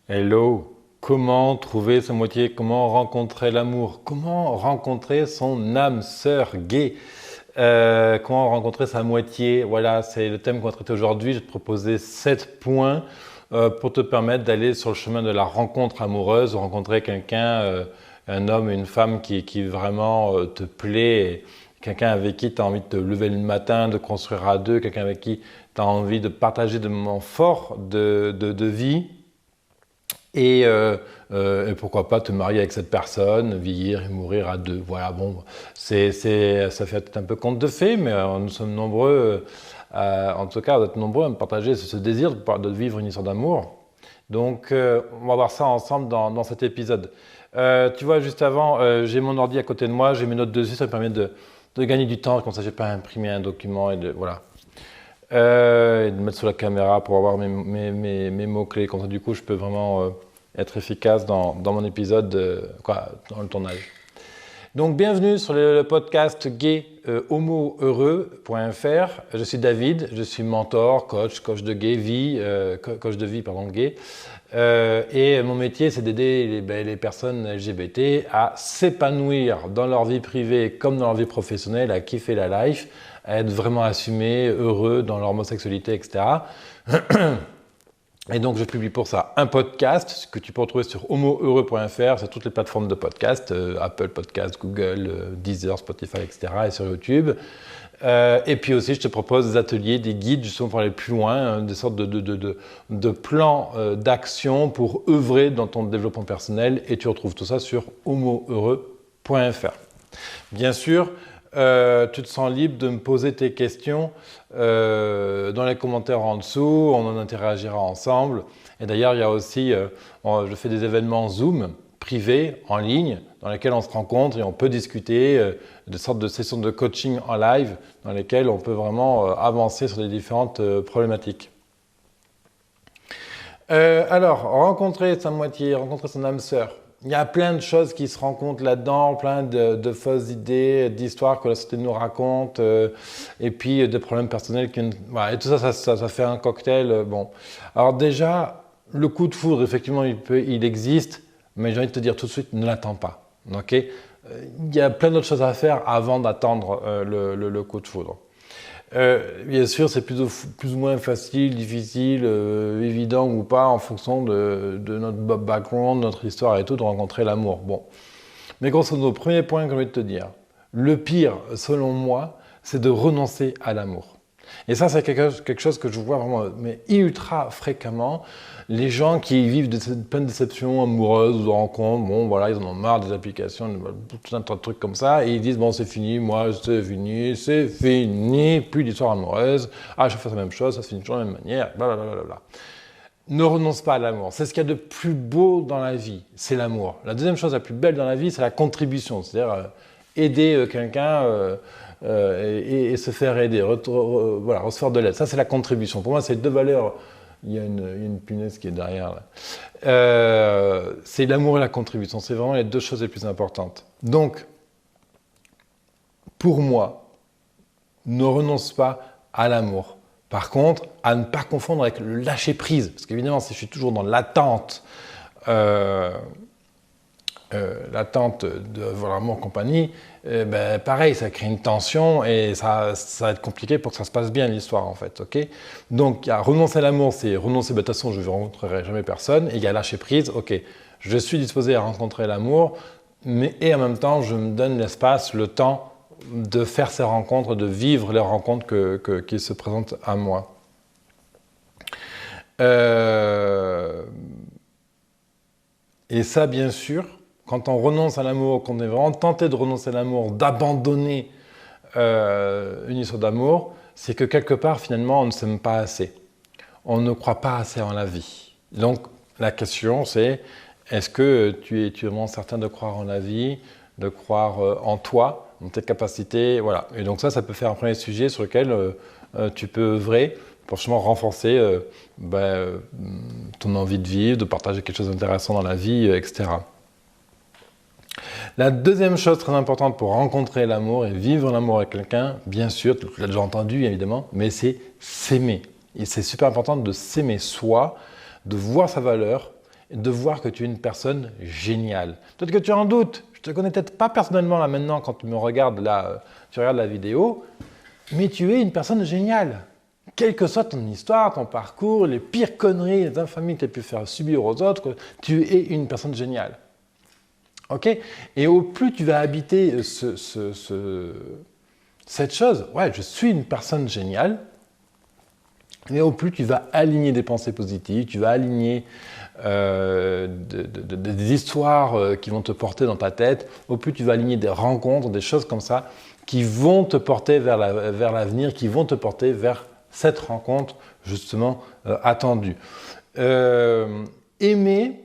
Hello, comment trouver sa moitié? Comment rencontrer l'amour? Comment rencontrer son âme sœur gay? Comment rencontrer sa moitié? Voilà, c'est le thème qu'on va traiter aujourd'hui. Je vais te proposer 7 points pour te permettre d'aller sur le chemin de la rencontre amoureuse, de rencontrer quelqu'un, un homme, une femme qui vraiment te plaît, quelqu'un avec qui tu as envie de te lever le matin, de construire à deux, quelqu'un avec qui tu as envie de partager des moments forts de vie. Et pourquoi pas te marier avec cette personne, vieillir et mourir à deux. Voilà, bon, ça fait un peu conte de fées, mais nous sommes nombreux, en tout cas, vous êtes nombreux à me partager ce désir de vivre une histoire d'amour. Donc, on va voir ça ensemble dans cet épisode. Tu vois, juste avant, j'ai mon ordi à côté de moi, j'ai mes notes dessus, ça me permet de gagner du temps, comme ça, je n'ai pas à imprimer un document et voilà. Et de mettre sur la caméra pour avoir mes mots-clés. Comme ça, du coup, je peux vraiment être efficace dans mon épisode, dans le tournage. Donc, bienvenue sur le podcast gay homoheureux.fr. Je suis David, je suis mentor, coach de gay, coach de vie, pardon, gay. Et mon métier, c'est d'aider les personnes LGBT à s'épanouir dans leur vie privée comme dans leur vie professionnelle, à kiffer la life, à être vraiment assumés, heureux dans leur homosexualité, etc. Et donc, je publie pour ça un podcast que tu peux retrouver sur homoheureux.fr, sur toutes les plateformes de podcast, Apple Podcast, Google, Deezer, Spotify, etc. et sur YouTube. Et puis aussi, je te propose des ateliers, des guides, justement pour aller plus loin, des sortes de plans d'action pour œuvrer dans ton développement personnel. Et tu retrouves tout ça sur homoheureux.fr. Bien sûr, tu te sens libre de me poser tes questions dans les commentaires en dessous, on en interagira ensemble. Et d'ailleurs, il y a aussi, je fais des événements Zoom privés, en ligne, dans lesquels on se rencontre et on peut discuter, de sortes de sessions de coaching en live, dans lesquelles on peut vraiment avancer sur les différentes problématiques. Alors, rencontrer sa moitié, rencontrer son âme sœur. Il y a plein de choses qui se rencontrent là-dedans, plein de fausses idées, d'histoires que la société nous raconte, et puis de problèmes personnels. Voilà, et tout ça, ça fait un cocktail. Bon. Alors déjà, le coup de foudre, effectivement, il existe, mais j'ai envie de te dire tout de suite, ne l'attends pas. Okay, il y a plein d'autres choses à faire avant d'attendre le coup de foudre. Bien sûr, c'est plus ou moins facile, difficile, évident ou pas, en fonction de notre background, notre histoire et tout, de rencontrer l'amour. Bon. Mais grosso modo, premier point que j'ai envie de te dire, le pire, selon moi, c'est de renoncer à l'amour. Et ça, c'est quelque chose que je vois vraiment, mais ultra fréquemment. Les gens qui vivent plein de déceptions amoureuses ou de rencontres, bon voilà, ils en ont marre des applications, tout un tas de trucs comme ça, et ils disent bon c'est fini, moi c'est fini, plus d'histoire amoureuse, je fais la même chose, ça se finit toujours de la même manière, blablabla. Ne renonce pas à l'amour, c'est ce qu'il y a de plus beau dans la vie, c'est l'amour. La deuxième chose la plus belle dans la vie, c'est la contribution, c'est-à-dire aider quelqu'un et se faire aider, recevoir de l'aide. Ça, c'est la contribution. Pour moi, c'est deux valeurs. Il y a une punaise qui est derrière là. C'est l'amour et la contribution. C'est vraiment les deux choses les plus importantes. Donc, pour moi, ne renonce pas à l'amour. Par contre, à ne pas confondre avec le lâcher-prise. Parce qu'évidemment, si je suis toujours dans l'attente de voir l'amour en compagnie, pareil, ça crée une tension et ça va être compliqué pour que ça se passe bien l'histoire en fait. Okay, donc, renoncer à l'amour, c'est renoncer, de toute façon, je ne rencontrerai jamais personne. Et il y a lâcher prise, ok, je suis disposé à rencontrer l'amour, et en même temps, je me donne l'espace, le temps de faire ces rencontres, de vivre les rencontres qui se présentent à moi. Et ça, bien sûr, quand on renonce à l'amour, quand on est vraiment tenté de renoncer à l'amour, d'abandonner une histoire d'amour, c'est que quelque part, finalement, on ne s'aime pas assez. On ne croit pas assez en la vie. Donc, la question, c'est, est-ce que tu es vraiment certain de croire en la vie, de croire en toi, en tes capacités, voilà. Et donc ça peut faire un premier sujet sur lequel tu peux œuvrer pour justement renforcer ton envie de vivre, de partager quelque chose d'intéressant dans la vie, etc. La deuxième chose très importante pour rencontrer l'amour et vivre l'amour avec quelqu'un, bien sûr, tu l'as déjà entendu évidemment, mais c'est s'aimer. Et c'est super important de s'aimer soi, de voir sa valeur de voir que tu es une personne géniale. Peut-être que tu en doutes. Je ne te connais peut-être pas personnellement là maintenant quand tu me regardes là, tu regardes la vidéo, mais tu es une personne géniale. Quelle que soit ton histoire, ton parcours, les pires conneries, les infamies que tu as pu faire subir aux autres, tu es une personne géniale. Ok? Et au plus tu vas habiter cette chose, ouais, je suis une personne géniale, mais au plus tu vas aligner des pensées positives, tu vas aligner des histoires qui vont te porter dans ta tête, au plus tu vas aligner des rencontres, des choses comme ça, qui vont te porter vers l'avenir, qui vont te porter vers cette rencontre justement attendue. Aimer,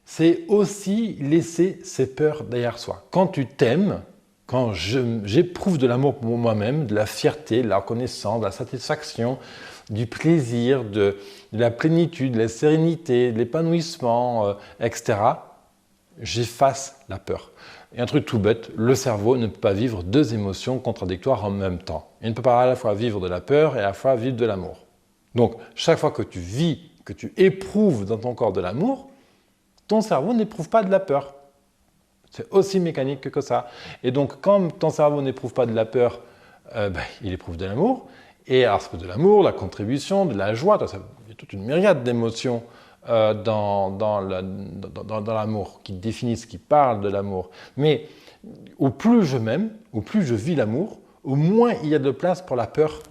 c'est aussi laisser ses peurs derrière soi. Quand tu t'aimes, quand j'éprouve de l'amour pour moi-même, de la fierté, de la reconnaissance, de la satisfaction, du plaisir, de la plénitude, de la sérénité, de l'épanouissement, etc., j'efface la peur. Et un truc tout bête, le cerveau ne peut pas vivre deux émotions contradictoires en même temps. Il ne peut pas à la fois vivre de la peur et à la fois vivre de l'amour. Donc, chaque fois que tu vis, que tu éprouves dans ton corps de l'amour, ton cerveau n'éprouve pas de la peur. C'est aussi mécanique que ça. Et donc, quand ton cerveau n'éprouve pas de la peur, il éprouve de l'amour. Et alors, c'est de l'amour, la contribution, de la joie, il y a toute une myriade d'émotions dans l'amour, qui définissent, qui parlent de l'amour. Mais au plus je m'aime, au plus je vis l'amour, au moins il y a de place pour la peur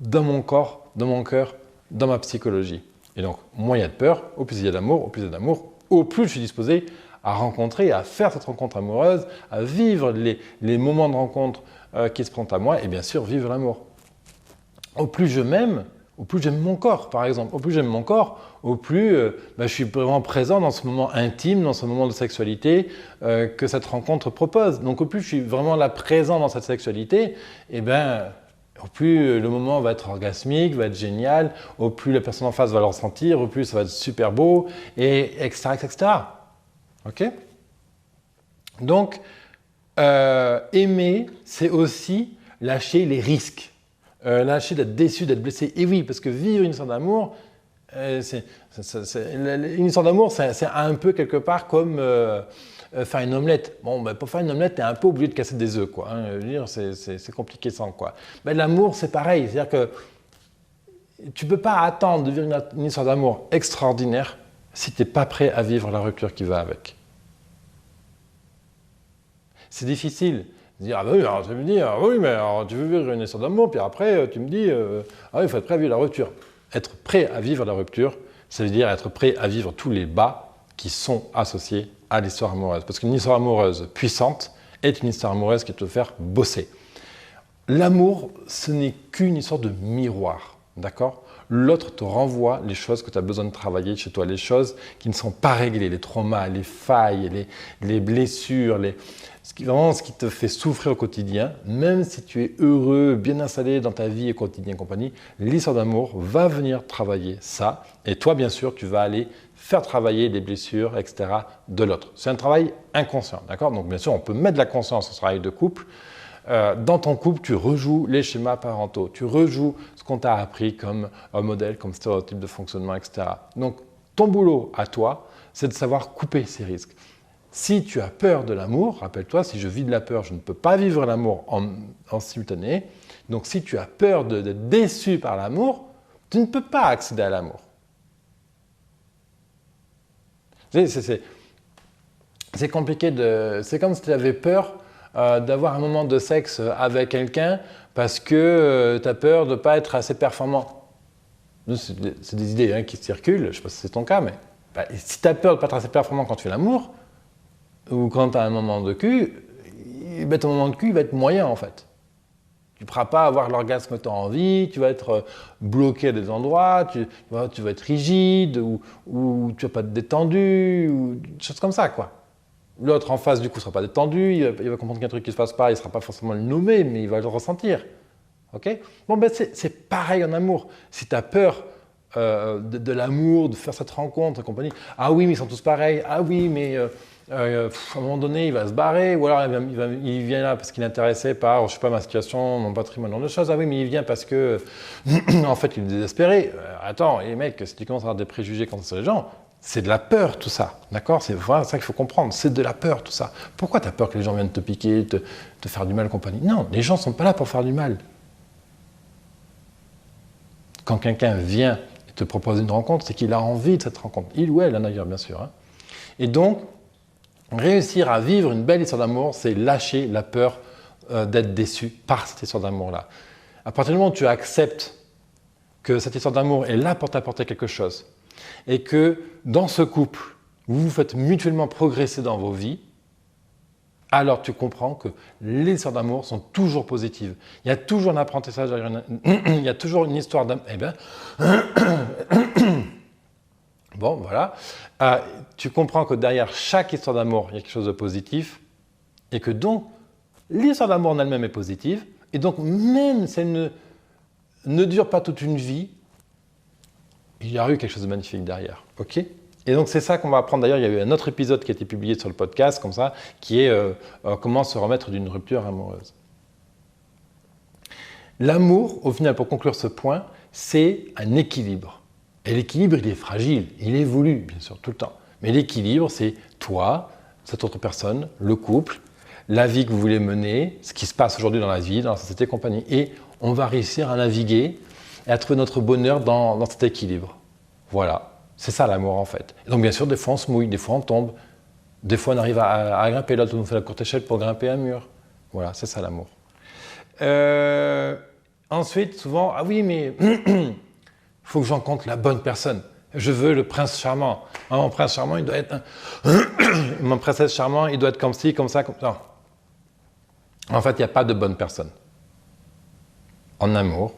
dans mon corps, dans mon cœur, dans ma psychologie. Et donc, moins il y a de peur, au plus il y a d'amour, au plus il y a d'amour, au plus je suis disposé à rencontrer, à faire cette rencontre amoureuse, à vivre les moments de rencontre qui se présentent à moi, et bien sûr, vivre l'amour. Au plus je m'aime, au plus j'aime mon corps, par exemple. Au plus j'aime mon corps, au plus je suis vraiment présent dans ce moment intime, dans ce moment de sexualité que cette rencontre propose. Donc au plus je suis vraiment là présent dans cette sexualité, au plus le moment va être orgasmique, va être génial, au plus la personne en face va le ressentir, au plus ça va être super beau, et etc. etc. Ok? Donc, aimer, c'est aussi lâcher les risques. Lâcher d'être déçu, d'être blessé. Et oui, parce que vivre une histoire d'amour, une histoire d'amour, c'est un peu quelque part comme faire une omelette. Bon, pour faire une omelette, tu es un peu obligé de casser des œufs, quoi. Je veux dire, c'est compliqué sans, quoi. L'amour, c'est pareil. C'est-à-dire que tu ne peux pas attendre de vivre une histoire d'amour extraordinaire si tu n'es pas prêt à vivre la rupture qui va avec. C'est difficile. Dire, ah ben oui, alors tu veux me dire, ah oui, mais alors, tu veux vivre une histoire d'amour, puis après tu me dis, ah oui, il faut être prêt à vivre la rupture. Être prêt à vivre la rupture, ça veut dire être prêt à vivre tous les bas qui sont associés à l'histoire amoureuse. Parce qu'une histoire amoureuse puissante est une histoire amoureuse qui peut te faire bosser. L'amour, ce n'est qu'une histoire de miroir, d'accord ? L'autre te renvoie les choses que tu as besoin de travailler chez toi, les choses qui ne sont pas réglées, les traumas, les failles, les blessures, ce qui te fait souffrir au quotidien, même si tu es heureux, bien installé dans ta vie et quotidien et compagnie, l'histoire d'amour va venir travailler ça. Et toi, bien sûr, tu vas aller faire travailler les blessures, etc. de l'autre. C'est un travail inconscient, d'accord ? Donc, bien sûr, on peut mettre de la conscience au travail de couple. Dans ton couple, tu rejoues les schémas parentaux, tu rejoues ce qu'on t'a appris comme modèle, comme stéréotype de fonctionnement, etc. Donc, ton boulot à toi, c'est de savoir couper ces risques. Si tu as peur de l'amour, rappelle-toi, si je vis de la peur, je ne peux pas vivre l'amour en simultané. Donc, si tu as peur d'être déçu par l'amour, tu ne peux pas accéder à l'amour. C'est compliqué c'est comme si tu avais peur d'avoir un moment de sexe avec quelqu'un parce que tu as peur de ne pas être assez performant. C'est des idées qui circulent, je ne sais pas si c'est ton cas, mais si tu as peur de ne pas être assez performant quand tu fais l'amour, ou quand tu as un moment de cul, ton moment de cul va être moyen en fait. Tu ne pourras pas avoir l'orgasme que tu as envie, tu vas être bloqué à des endroits, tu vas être rigide, ou tu ne vas pas être détendu, ou des choses comme ça, quoi. L'autre en face, du coup, ne sera pas détendu, il va comprendre qu'il y a un truc qui ne se passe pas, il ne sera pas forcément le nommer, mais il va le ressentir. Okay ? Bon, c'est pareil en amour. Si tu as peur de l'amour, de faire cette rencontre et compagnie, ah oui, mais ils sont tous pareils, ah oui, mais à un moment donné, il va se barrer, ou alors il vient là parce qu'il est intéressé par, je sais pas, ma situation, mon patrimoine, genre de choses, ah oui, mais il vient parce que, en fait, il est désespéré. Attends, et mec, si tu commences à avoir des préjugés contre ces gens, C'est de la peur tout ça, d'accord? C'est vraiment ça qu'il faut comprendre, c'est de la peur tout ça. Pourquoi tu as peur que les gens viennent te piquer, te faire du mal, compagnie? Non, les gens ne sont pas là pour faire du mal. Quand quelqu'un vient et te propose une rencontre, c'est qu'il a envie de cette rencontre. Il ou elle, d'ailleurs, bien sûr. Hein. Et donc, réussir à vivre une belle histoire d'amour, c'est lâcher la peur d'être déçu par cette histoire d'amour-là. À partir du moment où tu acceptes que cette histoire d'amour est là pour t'apporter quelque chose, et que dans ce couple, vous vous faites mutuellement progresser dans vos vies, alors tu comprends que les histoires d'amour sont toujours positives. Il y a toujours un apprentissage, il y a toujours une histoire d'amour. Eh bien, bon, voilà. Tu comprends que derrière chaque histoire d'amour, il y a quelque chose de positif, et que donc, l'histoire d'amour en elle-même est positive, et donc même si elle ne dure pas toute une vie, il y a eu quelque chose de magnifique derrière. Ok ? Et donc c'est ça qu'on va apprendre. D'ailleurs, il y a eu un autre épisode qui a été publié sur le podcast, comme ça, qui est comment se remettre d'une rupture amoureuse. L'amour, au final, pour conclure ce point, c'est un équilibre. Et l'équilibre, il est fragile, il évolue, bien sûr, tout le temps. Mais l'équilibre, c'est toi, cette autre personne, le couple, la vie que vous voulez mener, ce qui se passe aujourd'hui dans la vie, dans la société, compagnie. Et on va réussir à naviguer et à trouver notre bonheur dans cet équilibre. Voilà, c'est ça l'amour en fait. Et donc bien sûr, des fois on se mouille, des fois on tombe, des fois on arrive à grimper, l'autre nous fait la courte échelle pour grimper un mur. Voilà, c'est ça l'amour. Ensuite, souvent, ah oui, mais il faut que j'en compte la bonne personne. Je veux le prince charmant. Ah, mon prince charmant, il doit être mon princesse charmant, il doit être comme ci, comme ça, comme ça. En fait, il n'y a pas de bonne personne. En amour,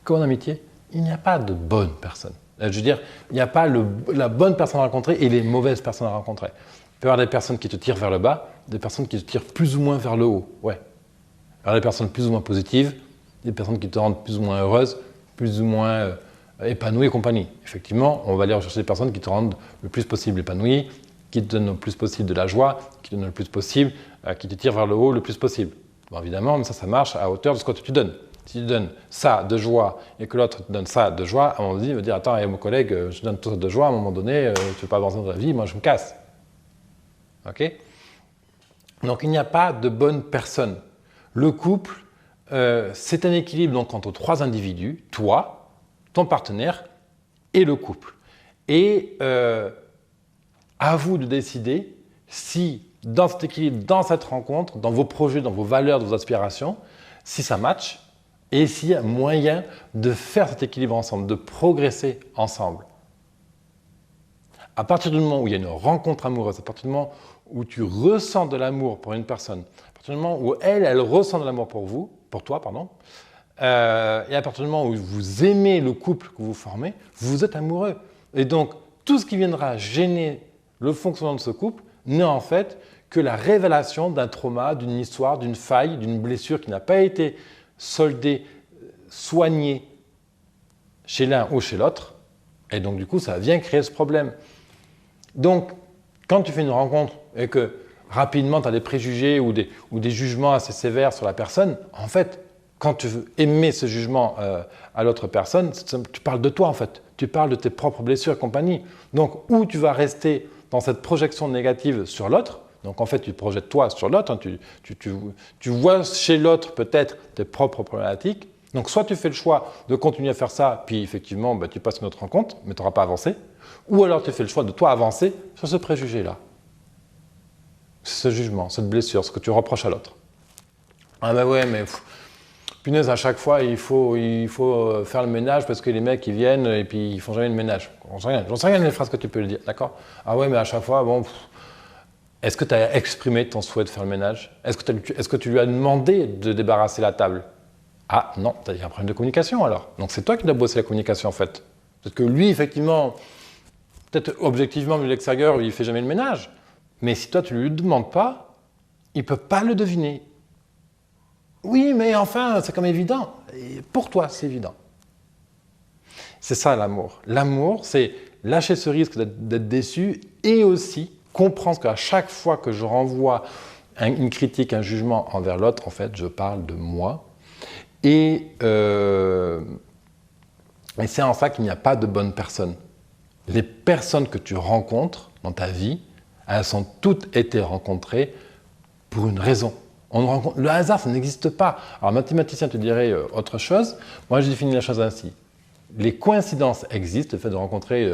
comme en amitié, il n'y a pas de bonne personne. Je veux dire, il n'y a pas la bonne personne à rencontrer et les mauvaises personnes à rencontrer. Il peut y avoir des personnes qui te tirent vers le bas, des personnes qui te tirent plus ou moins vers le haut. Ouais. Il y avoir des personnes plus ou moins positives, des personnes qui te rendent plus ou moins heureuse, plus ou moins épanouie et compagnie. Effectivement, on va aller rechercher des personnes qui te rendent le plus possible épanouie, qui te donnent le plus possible de la joie, qui te donnent le plus possible, qui te tirent vers le haut le plus possible. Bon, évidemment, mais ça marche à hauteur de ce que tu donnes. Si tu donnes ça de joie et que l'autre te donne ça de joie, à un moment donné, il va dire « Attends, mon collègue, je donne tout ça de joie, à un moment donné, tu ne veux pas avancer dans ta vie, moi je me casse. » Ok ? Donc il n'y a pas de bonne personne. Le couple, c'est un équilibre donc, entre trois individus, toi, ton partenaire et le couple. Et à vous de décider si dans cet équilibre, dans cette rencontre, dans vos projets, dans vos valeurs, dans vos aspirations, si ça match, et s'il y a moyen de faire cet équilibre ensemble, de progresser ensemble. À partir du moment où il y a une rencontre amoureuse, à partir du moment où tu ressens de l'amour pour une personne, à partir du moment où elle ressent de l'amour pour vous, pour toi, pardon, et à partir du moment où vous aimez le couple que vous formez, vous êtes amoureux. Et donc, tout ce qui viendra gêner le fonctionnement de ce couple n'est en fait que la révélation d'un trauma, d'une histoire, d'une faille, d'une blessure qui n'a pas été soldée, soignée chez l'un ou chez l'autre. Et donc, du coup, ça vient créer ce problème. Donc, quand tu fais une rencontre et que rapidement tu as des préjugés ou des jugements assez sévères sur la personne, en fait, quand tu veux émettre ce jugement à l'autre personne, tu parles de toi en fait. Tu parles de tes propres blessures et compagnie. Donc, ou tu vas rester dans cette projection négative sur l'autre, donc en fait tu projettes toi sur l'autre, hein, tu vois chez l'autre peut-être tes propres problématiques. Donc soit tu fais le choix de continuer à faire ça, puis effectivement tu passes une autre rencontre, mais tu n'auras pas avancé, ou alors tu fais le choix de toi avancer sur ce préjugé-là, ce jugement, cette blessure, ce que tu reproches à l'autre. Ah ben ouais, mais punaise, à chaque fois il faut faire le ménage parce que les mecs ils viennent et puis ils font jamais le ménage. J'en sais rien des phrases que tu peux le dire, d'accord? Ah ouais, mais à chaque fois, bon... Est-ce que tu as exprimé ton souhait de faire le ménage? Est-ce que tu lui as demandé de débarrasser la table? Ah non, il y a un problème de communication alors. Donc c'est toi qui dois bosser la communication en fait. Peut-être que lui, effectivement, peut-être objectivement, de l'extérieur, il ne fait jamais le ménage. Mais si toi, tu ne lui demandes pas, il ne peut pas le deviner. Oui, mais enfin, c'est comme évident. Et pour toi, c'est évident. C'est ça l'amour. L'amour, c'est lâcher ce risque d'être déçu et aussi comprendre qu'à chaque fois que je renvoie une critique, un jugement envers l'autre, en fait, je parle de moi. Et c'est en ça qu'il n'y a pas de bonne personne. Les personnes que tu rencontres dans ta vie, elles ont toutes été rencontrées pour une raison. Le hasard, ça n'existe pas. Alors, un mathématicien te dirait autre chose. Moi, je définis la chose ainsi. Les coïncidences existent, le fait de rencontrer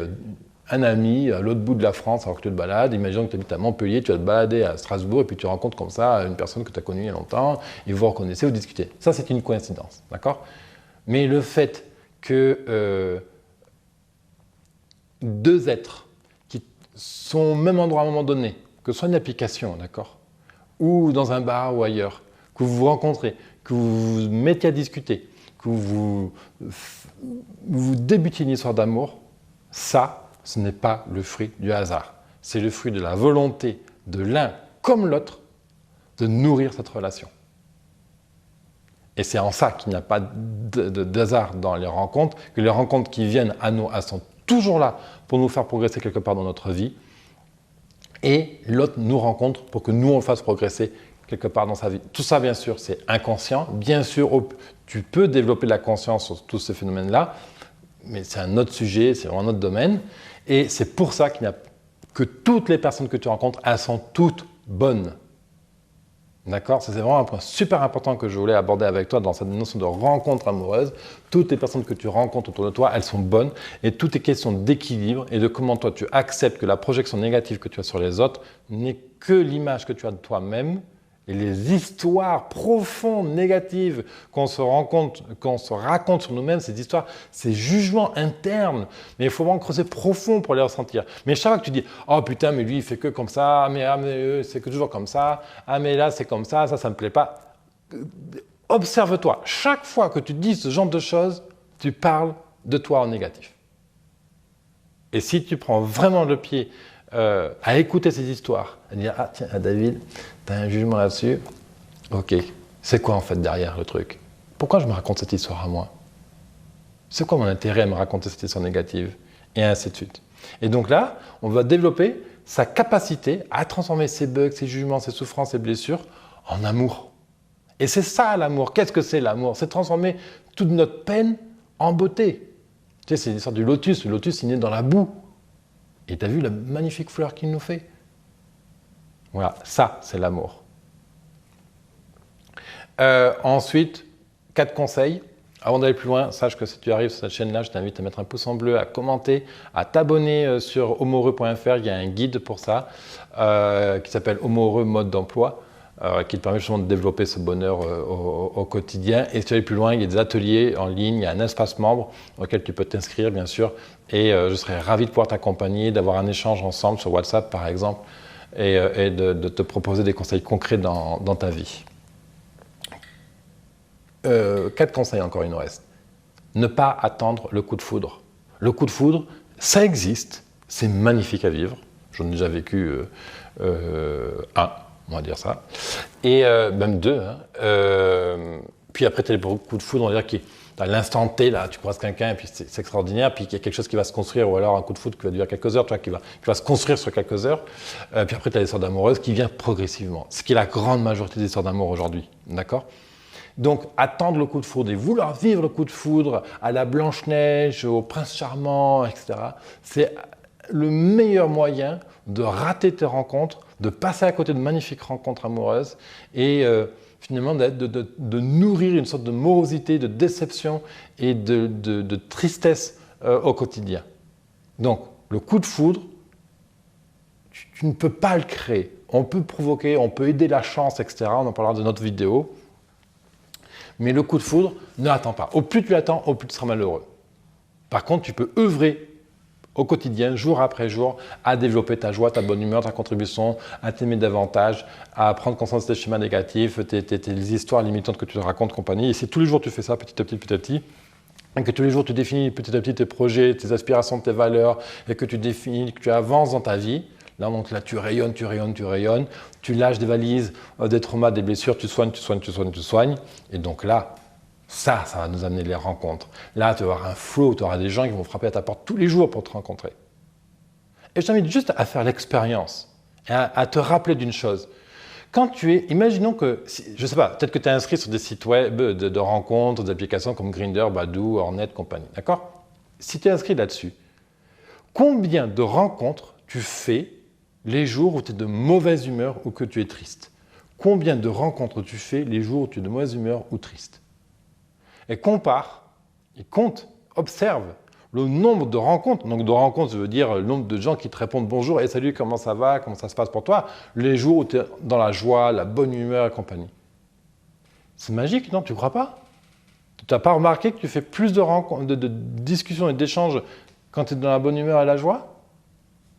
un ami à l'autre bout de la France alors que tu te balades. Imaginons que tu habites à Montpellier, tu vas te balader à Strasbourg et puis tu rencontres comme ça une personne que tu as connue il y a longtemps et vous vous reconnaissez, vous discutez. Ça, c'est une coïncidence, d'accord? Mais le fait que deux êtres qui sont au même endroit à un moment donné, que ce soit une application, d'accord, ou dans un bar ou ailleurs, que vous vous rencontrez, que vous vous mettiez à discuter, que vous débutiez une histoire d'amour, ça, ce n'est pas le fruit du hasard. C'est le fruit de la volonté de l'un comme l'autre de nourrir cette relation. Et c'est en ça qu'il n'y a pas de hasard dans les rencontres, que les rencontres qui viennent à nous, elles sont toujours là pour nous faire progresser quelque part dans notre vie. Et l'autre nous rencontre pour que nous, on le fasse progresser quelque part dans sa vie. Tout ça, bien sûr, c'est inconscient. Bien sûr, tu peux développer de la conscience sur tous ces phénomènes-là, mais c'est un autre sujet, c'est un autre domaine. Et c'est pour ça que toutes les personnes que tu rencontres, elles sont toutes bonnes. D'accord? Ça, c'est vraiment un point super important que je voulais aborder avec toi dans cette notion de rencontre amoureuse. Toutes les personnes que tu rencontres autour de toi, elles sont bonnes et tout est question d'équilibre et de comment toi tu acceptes que la projection négative que tu as sur les autres n'est que l'image que tu as de toi-même. Et les histoires profondes, négatives qu'on se raconte sur nous-mêmes, ces histoires, ces jugements internes, mais il faut vraiment creuser profond pour les ressentir. Mais chaque fois que tu dis « Oh putain, mais lui, il fait que comme ça, mais c'est que toujours comme ça, ah mais là, c'est comme ça me plaît pas », observe-toi. Chaque fois que tu dis ce genre de choses, tu parles de toi en négatif. Et si tu prends vraiment le pied à écouter ces histoires, à dire « Ah tiens, David, tu as un jugement là-dessus. Ok, c'est quoi en fait derrière le truc? Pourquoi je me raconte cette histoire à moi? C'est quoi mon intérêt à me raconter cette histoire négative ?» Et ainsi de suite. Et donc là, on va développer sa capacité à transformer ses bugs, ses jugements, ses souffrances, ses blessures en amour. Et c'est ça l'amour. Qu'est-ce que c'est l'amour? C'est transformer toute notre peine en beauté. Tu sais, c'est l'histoire du lotus. Le lotus, il naît dans la boue. Et tu as vu la magnifique fleur qu'il nous fait? Voilà, ça, c'est l'amour. Ensuite, 4 conseils. Avant d'aller plus loin, sache que si tu arrives sur cette chaîne-là, je t'invite à mettre un pouce en bleu, à commenter, à t'abonner sur homoheureux.fr. Il y a un guide pour ça qui s'appelle Homo Heureux Mode d'emploi, qui te permet justement de développer ce bonheur au quotidien. Et si tu vas plus loin, il y a des ateliers en ligne, il y a un espace membre auquel tu peux t'inscrire, bien sûr. Et je serais ravi de pouvoir t'accompagner, d'avoir un échange ensemble sur WhatsApp, par exemple, et de te proposer des conseils concrets dans ta vie. 4 conseils encore, il nous reste. Ne pas attendre le coup de foudre. Le coup de foudre, ça existe, c'est magnifique à vivre. J'en ai déjà vécu un, on va dire ça, et même 2. Puis après, tu as les coups de foudre, on va dire qui à l'instant T, là, tu croises quelqu'un et puis c'est extraordinaire, puis il y a quelque chose qui va se construire, ou alors un coup de foudre qui va durer quelques heures, tu vois, qui va se construire sur quelques heures. Puis après, tu as l'histoire d'amoureuses qui vient progressivement, ce qui est la grande majorité des histoires d'amour aujourd'hui, d'accord? Donc, attendre le coup de foudre et vouloir vivre le coup de foudre à la Blanche-Neige, au Prince Charmant, etc., c'est le meilleur moyen de rater tes rencontres, de passer à côté de magnifiques rencontres amoureuses et finalement de nourrir une sorte de morosité, de déception et de tristesse au quotidien. Donc, le coup de foudre, tu ne peux pas le créer. On peut provoquer, on peut aider la chance, etc. On en parlera de notre vidéo. Mais le coup de foudre, ne attends pas. Au plus tu attends, au plus tu seras malheureux. Par contre, tu peux œuvrer au quotidien, jour après jour, à développer ta joie, ta bonne humeur, ta contribution, à t'aimer davantage, à prendre conscience de tes schémas négatifs, tes histoires limitantes que tu te racontes, compagnie. Et si tous les jours tu fais ça petit à petit, et que tous les jours tu définis petit à petit tes projets, tes aspirations, tes valeurs, et que tu définis, que tu avances dans ta vie, donc là, tu rayonnes, tu lâches des valises, des traumas, des blessures, tu soignes. Et donc là, ça va nous amener les rencontres. Là, tu vas avoir un flow, tu auras des gens qui vont frapper à ta porte tous les jours pour te rencontrer. Et je t'invite juste à faire l'expérience, et à te rappeler d'une chose. Quand imaginons que, je ne sais pas, peut-être que tu es inscrit sur des sites web de rencontres, d'applications comme Grindr, Badoo, Hornet, compagnie, d'accord? Si tu es inscrit là-dessus, Combien de rencontres tu fais les jours où tu es de mauvaise humeur ou que tu es triste? Combien de rencontres tu fais les jours où tu es de mauvaise humeur ou triste? Et compare, et compte, observe le nombre de rencontres. Donc de rencontres, ça veut dire le nombre de gens qui te répondent bonjour et salut, comment ça va, comment ça se passe pour toi, les jours où tu es dans la joie, la bonne humeur et compagnie. C'est magique, non? Tu ne crois pas? Tu n'as pas remarqué que tu fais plus de rencontres, de discussions et d'échanges quand tu es dans la bonne humeur et la joie?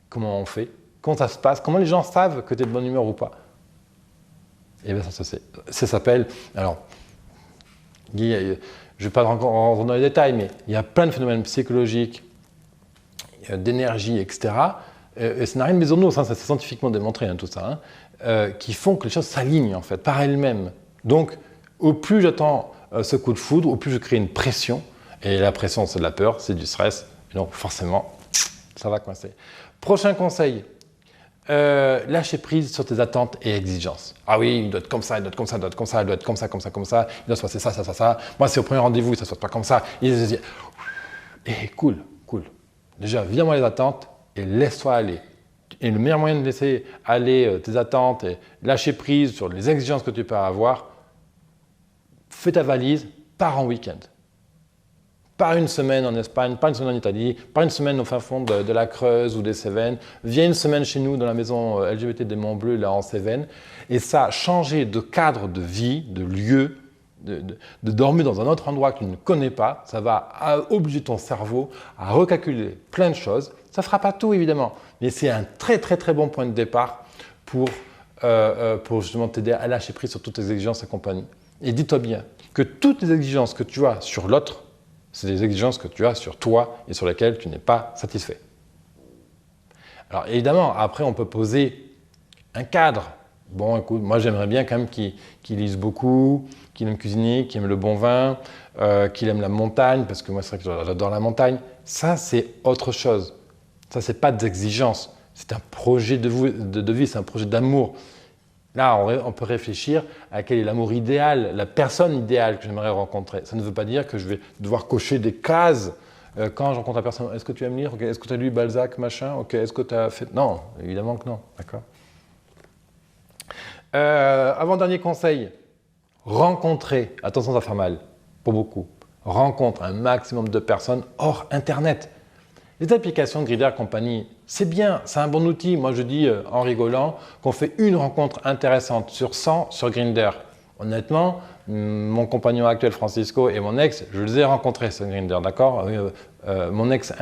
Comment on fait? Comment ça se passe? Comment les gens savent que tu es de bonne humeur ou pas? Eh bien, ça s'appelle. Alors, je ne vais pas rentrer dans les détails, mais il y a plein de phénomènes psychologiques, d'énergie, etc. Et ça n'a rien de bisounours, hein, c'est scientifiquement démontré, hein, tout ça, hein, qui font que les choses s'alignent en fait par elles-mêmes. Donc, au plus j'attends ce coup de foudre, au plus je crée une pression. Et la pression, c'est de la peur, c'est du stress. Et donc, forcément, ça va coincer. Prochain conseil. Lâcher prise sur tes attentes et exigences. Ah oui, il doit être comme ça, il doit être comme ça, il doit être comme ça, il doit être comme ça, comme ça, comme ça, il doit se passer ça, ça, ça, ça. Moi, c'est au premier rendez-vous, ça ne se passe pas comme ça. Et cool. Déjà, viens-moi les attentes et laisse-toi aller. Et le meilleur moyen de laisser aller tes attentes et lâcher prise sur les exigences que tu peux avoir, fais ta valise, pars en week-end. Pas une semaine en Espagne, pas une semaine en Italie, pas une semaine au fin fond de la Creuse ou des Cévennes. Viens une semaine chez nous dans la maison LGBT des Monts Bleus, là en Cévennes. Et ça, changer de cadre de vie, de lieu, de dormir dans un autre endroit que tu ne connais pas, ça va obliger ton cerveau à recalculer plein de choses. Ça ne fera pas tout évidemment, mais c'est un très très très bon point de départ pour justement t'aider à lâcher prise sur toutes tes exigences et compagnie. Et dis-toi bien que toutes les exigences que tu as sur l'autre, c'est des exigences que tu as sur toi et sur lesquelles tu n'es pas satisfait. Alors évidemment, après on peut poser un cadre. Bon, écoute, moi j'aimerais bien quand même qu'il lise beaucoup, qu'il aime cuisiner, qu'il aime le bon vin, qu'il aime la montagne, parce que moi c'est vrai que j'adore la montagne. Ça, c'est autre chose. Ça, c'est pas des exigences. C'est un projet de vie, c'est un projet d'amour. Là, on peut réfléchir à quel est l'amour idéal, la personne idéale que j'aimerais rencontrer. Ça ne veut pas dire que je vais devoir cocher des cases quand je rencontre la personne. Est-ce que tu aimes lire? Okay. Est-ce que tu as lu Balzac, machin? Okay. Est-ce que tu as fait... Non, évidemment que non. D'accord. Avant-dernier conseil, rencontrer. Attention, ça va faire mal, pour beaucoup. Rencontre un maximum de personnes hors Internet. Les applications Grindr compagnie, c'est bien, c'est un bon outil. Moi, je dis en rigolant qu'on fait une rencontre intéressante sur 100 sur Grindr. Honnêtement, mon compagnon actuel Francisco et mon ex, je les ai rencontrés sur Grindr, d'accord? Mon ex,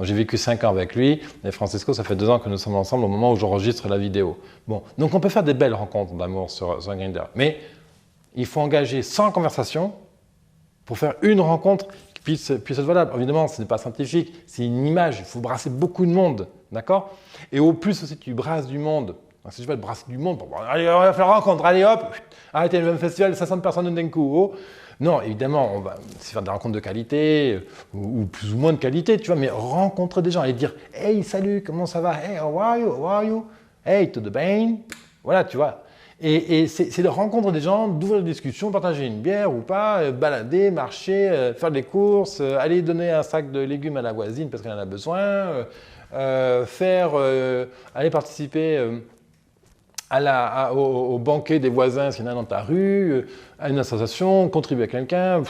j'ai vécu 5 ans avec lui, et Francisco, ça fait 2 ans que nous sommes ensemble au moment où j'enregistre la vidéo. Bon, donc on peut faire des belles rencontres d'amour sur Grindr, mais il faut engager 100 conversations pour faire une rencontre puisse être valable. Évidemment, ce n'est pas scientifique, c'est une image, il faut brasser beaucoup de monde, d'accord? Et au plus aussi tu brasses du monde, donc, si je vais brasser du monde, allez, on va faire rencontre, allez hop, arrêtez le même festival, 500 personnes d'un coup, oh. Non, évidemment, on va faire des rencontres de qualité, ou plus ou moins de qualité, tu vois, mais rencontrer des gens et dire « Hey, salut, comment ça va? Hey, how are you? How are you? Hey, to the bane ?» Voilà, tu vois. Et c'est de rencontrer des gens, d'ouvrir des discussions, partager une bière ou pas, balader, marcher, faire des courses, aller donner un sac de légumes à la voisine parce qu'elle en a besoin, aller participer au banquet des voisins s'il y en a dans ta rue, à une association, contribuer à quelqu'un,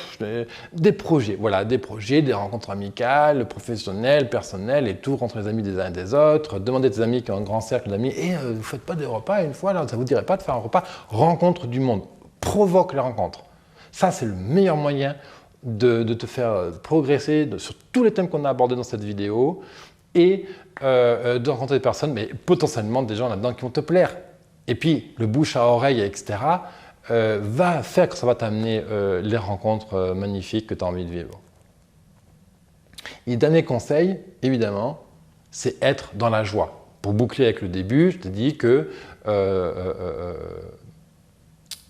des projets, voilà, des projets, des rencontres amicales, professionnelles, personnelles et tout, rencontrer les amis des uns et des autres, demander à tes amis qui ont un grand cercle d'amis, vous ne faites pas des repas une fois, là, ça ne vous dirait pas de faire un repas, rencontre du monde, provoque la rencontre. Ça, c'est le meilleur moyen de te faire progresser sur tous les thèmes qu'on a abordés dans cette vidéo et de rencontrer des personnes, mais potentiellement des gens là-dedans qui vont te plaire. Et puis, le bouche à oreille, etc., va faire que ça va t'amener les rencontres magnifiques que tu as envie de vivre. Et dernier conseil, évidemment, c'est être dans la joie. Pour boucler avec le début, je te dis que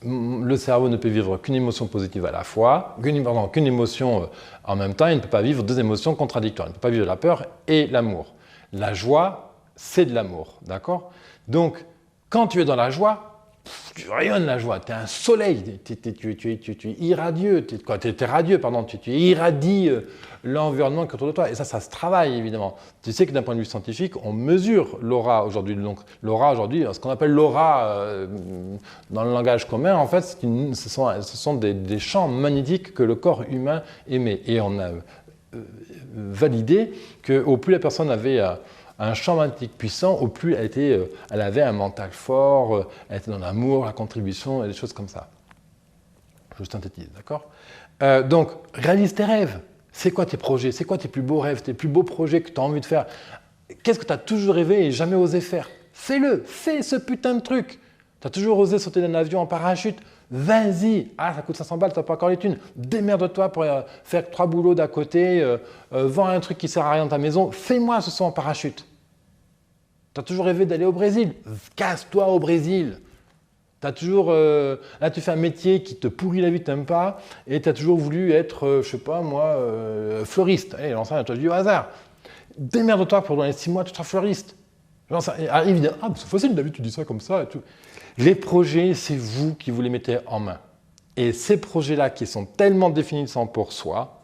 le cerveau ne peut vivre qu'une émotion positive à la fois, qu'une émotion en même temps, il ne peut pas vivre 2 émotions contradictoires. Il ne peut pas vivre la peur et l'amour. La joie, c'est de l'amour, d'accord? Donc, quand tu es dans la joie, tu rayonnes la joie, tu es un soleil, tu es irradieux, tu es radieux, pardon, tu irradies l'environnement qui est autour de toi. Et ça se travaille évidemment. Tu sais que d'un point de vue scientifique, on mesure l'aura aujourd'hui. Donc l'aura aujourd'hui, ce qu'on appelle l'aura dans le langage commun, en fait, ce sont des champs magnétiques que le corps humain émet. Et on a validé qu'au plus la personne avait un champ magnétique puissant, au plus elle avait un mental fort, elle était dans l'amour, la contribution et des choses comme ça. Je synthétise, d'accord? Donc, réalise tes rêves. C'est quoi tes projets? C'est quoi tes plus beaux rêves, tes plus beaux projets que tu as envie de faire? Qu'est-ce que tu as toujours rêvé et jamais osé faire? Fais-le, fais ce putain de truc. Tu as toujours osé sauter d'un avion en parachute? Vas-y. Ah, ça coûte 500 balles, tu n'as pas encore les thunes. Démerde-toi pour faire 3 boulots d'à côté, vends un truc qui ne sert à rien dans ta maison. Fais-moi ce saut en parachute. Tu as toujours rêvé d'aller au Brésil? Casse-toi au Brésil. T'as toujours, là, tu fais un métier qui te pourrit la vie, tu n'aimes pas, et tu as toujours voulu être, je sais pas moi, fleuriste. Allez, j'en sais rien, tu as dit au hasard. Démerde-toi pour dans les 6 mois, tu seras fleuriste. Évidemment, c'est facile, David, tu dis ça comme ça et tout. Les projets, c'est vous qui vous les mettez en main. Et ces projets-là, qui sont tellement définissants pour soi,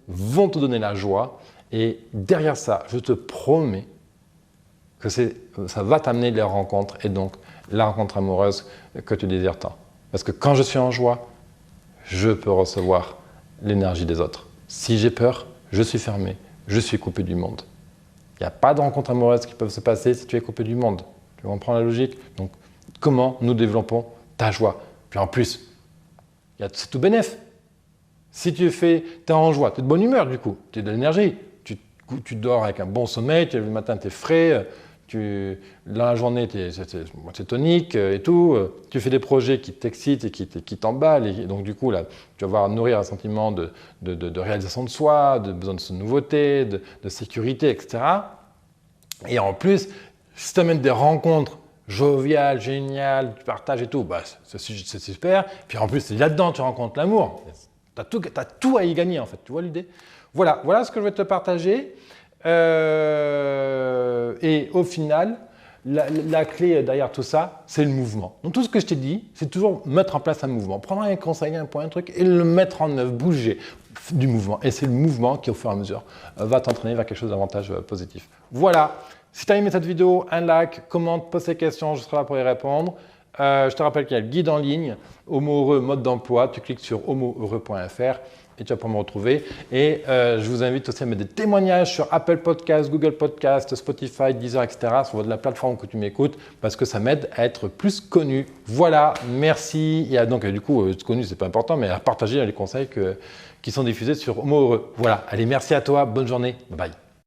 vont te donner la joie. Et derrière ça, je te promets que ça va t'amener les rencontres et donc la rencontre amoureuse que tu désires tant. Parce que quand je suis en joie, je peux recevoir l'énergie des autres. Si j'ai peur, je suis fermé, je suis coupé du monde. Il n'y a pas de rencontres amoureuses qui peuvent se passer si tu es coupé du monde. Tu comprends la logique? Donc, comment nous développons ta joie? Puis en plus, c'est tout bénef. Si tu es en joie, tu es de bonne humeur du coup, tu as de l'énergie, tu dors avec un bon sommeil, le matin tu es frais, dans la journée c'est tonique et tout, tu fais des projets qui t'excitent et qui t'emballent, et donc du coup là, tu vas avoir nourrir un sentiment de réalisation de soi, de besoin de nouveauté, de sécurité, etc. Et en plus, si tu amènes des rencontres joviales, géniales, tu partages et tout, bah, c'est super. Puis en plus, là-dedans, tu rencontres l'amour. Tu as tout à y gagner en fait, tu vois l'idée? Voilà ce que je vais te partager. Et au final, la clé derrière tout ça, c'est le mouvement. Donc tout ce que je t'ai dit, c'est toujours mettre en place un mouvement. Prendre un conseil, un point, un truc, et le mettre en œuvre, bouger du mouvement. Et c'est le mouvement qui, au fur et à mesure, va t'entraîner vers quelque chose d'avantage positif. Voilà. Si tu as aimé cette vidéo, un like, commente, pose tes questions, je serai là pour y répondre. Je te rappelle qu'il y a le guide en ligne, Homo Heureux, mode d'emploi. Tu cliques sur homoheureux.fr et tu vas pouvoir me retrouver. Et je vous invite aussi à mettre des témoignages sur Apple Podcasts, Google Podcasts, Spotify, Deezer, etc. sur la plateforme que tu m'écoutes parce que ça m'aide à être plus connu. Voilà, merci. Et donc, du coup, être connu, c'est pas important, mais à partager les conseils qui sont diffusés sur Homo Heureux. Voilà, allez, merci à toi, bonne journée, bye bye.